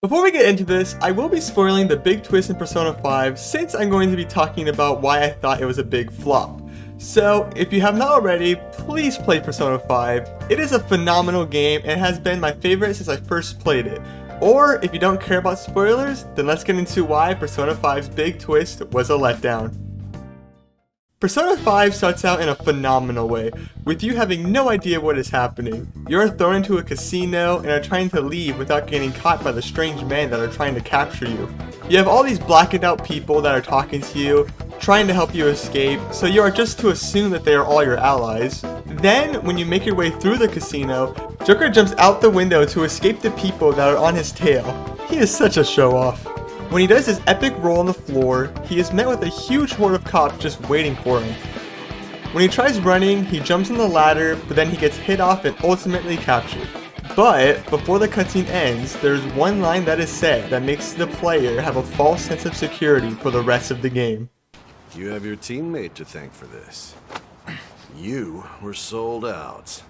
Before we get into this, I will be spoiling the big twist in Persona 5 since I'm going to be talking about why I thought it was a big flop. So, if you have not already, please play Persona 5. It is a phenomenal game and has been my favorite since I first played it. Or, if you don't care about spoilers, then let's get into why Persona 5's big twist was a letdown. Persona 5 starts out in a phenomenal way, with you having no idea what is happening. You are thrown into a casino and are trying to leave without getting caught by the strange men that are trying to capture you. You have all these blackened out people that are talking to you, trying to help you escape, so you are just to assume that they are all your allies. Then, when you make your way through the casino, Joker jumps out the window to escape the people that are on his tail. He is such a show-off. When he does his epic roll on the floor, he is met with a huge horde of cops just waiting for him. When he tries running, he jumps on the ladder, but then he gets hit off and ultimately captured. But, before the cutscene ends, there's one line that is said that makes the player have a false sense of security for the rest of the game. You have your teammate to thank for this. You were sold out.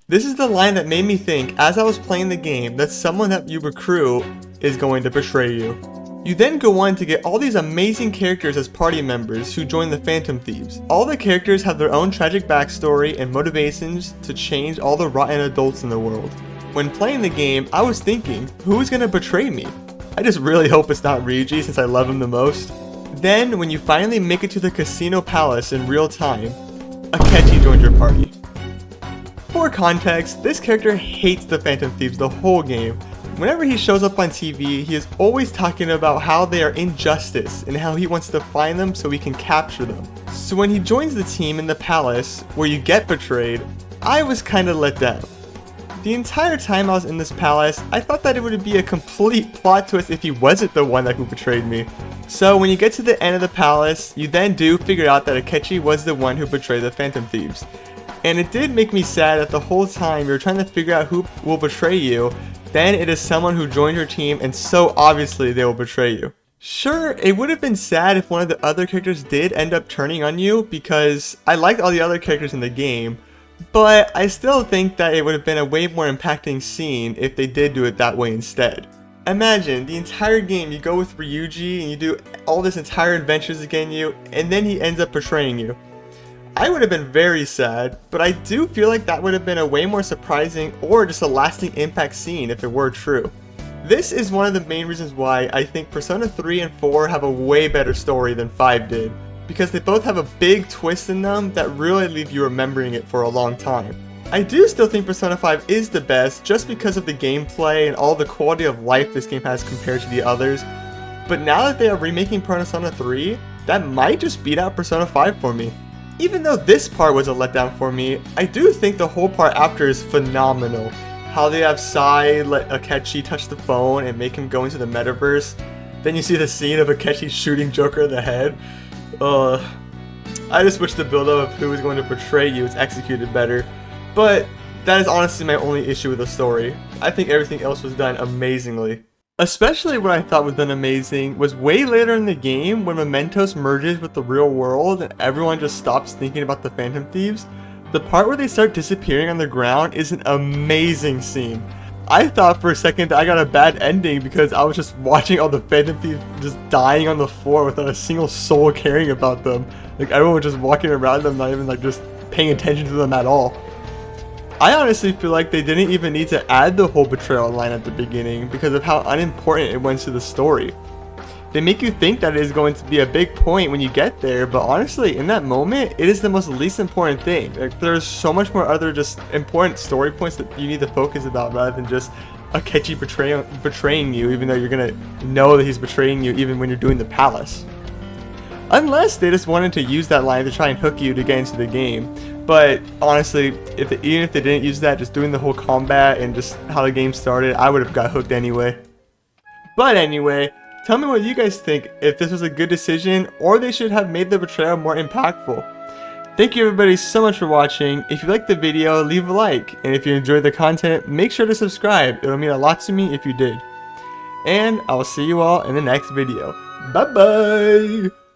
This is the line that made me think, as I was playing the game, that someone that you recruit is going to betray you. You then go on to get all these amazing characters as party members who join the Phantom Thieves. All the characters have their own tragic backstory and motivations to change all the rotten adults in the world. When playing the game, I was thinking, who is going to betray me? I just really hope it's not Ryuji since I love him the most. Then, when you finally make it to the casino palace in real time, Akechi joins your party. For context, this character hates the Phantom Thieves the whole game. Whenever he shows up on TV, he is always talking about how they are injustice and how he wants to find them so he can capture them. So when he joins the team in the palace, where you get betrayed, I was kinda let down. The entire time I was in this palace, I thought that it would be a complete plot twist if he wasn't the one who betrayed me. So when you get to the end of the palace, you then do figure out that Akechi was the one who betrayed the Phantom Thieves. And it did make me sad that the whole time you're trying to figure out who will betray you, then it is someone who joined your team and so obviously they will betray you. Sure, it would have been sad if one of the other characters did end up turning on you because I liked all the other characters in the game, but I still think that it would have been a way more impacting scene if they did do it that way instead. Imagine, the entire game you go with Ryuji and you do all this entire adventures against you and then he ends up betraying you. I would have been very sad, but I do feel like that would have been a way more surprising or just a lasting impact scene if it were true. This is one of the main reasons why I think Persona 3 and 4 have a way better story than 5 did, because they both have a big twist in them that really leave you remembering it for a long time. I do still think Persona 5 is the best just because of the gameplay and all the quality of life this game has compared to the others, but now that they are remaking Persona 3, that might just beat out Persona 5 for me. Even though this part was a letdown for me, I do think the whole part after is phenomenal. How they have Sai let Akechi touch the phone and make him go into the metaverse. Then you see the scene of Akechi shooting Joker in the head. I just wish the build-up of who is going to betray you is executed better. But that is honestly my only issue with the story. I think everything else was done amazingly. Especially what I thought was done amazing was way later in the game when Mementos merges with the real world and everyone just stops thinking about the Phantom Thieves. The part where they start disappearing on the ground is an amazing scene. I thought for a second that I got a bad ending because I was just watching all the Phantom Thieves just dying on the floor without a single soul caring about them. Like everyone was just walking around them, not even just paying attention to them at all. I honestly feel like they didn't even need to add the whole betrayal line at the beginning because of how unimportant it went to the story. They make you think that it is going to be a big point when you get there, but honestly, in that moment, it is the most least important thing. Like, there's so much more other just important story points that you need to focus about rather than just Akechi betraying you, even though you're gonna know that he's betraying you even when you're doing the palace. Unless they just wanted to use that line to try and hook you to get into the game. But honestly, even if they didn't use that, just doing the whole combat and just how the game started, I would have got hooked anyway. But anyway, tell me what you guys think, if this was a good decision or they should have made the betrayal more impactful. Thank you everybody so much for watching. If you liked the video, leave a like. And if you enjoyed the content, make sure to subscribe. It'll mean a lot to me if you did. And I will see you all in the next video. Bye bye!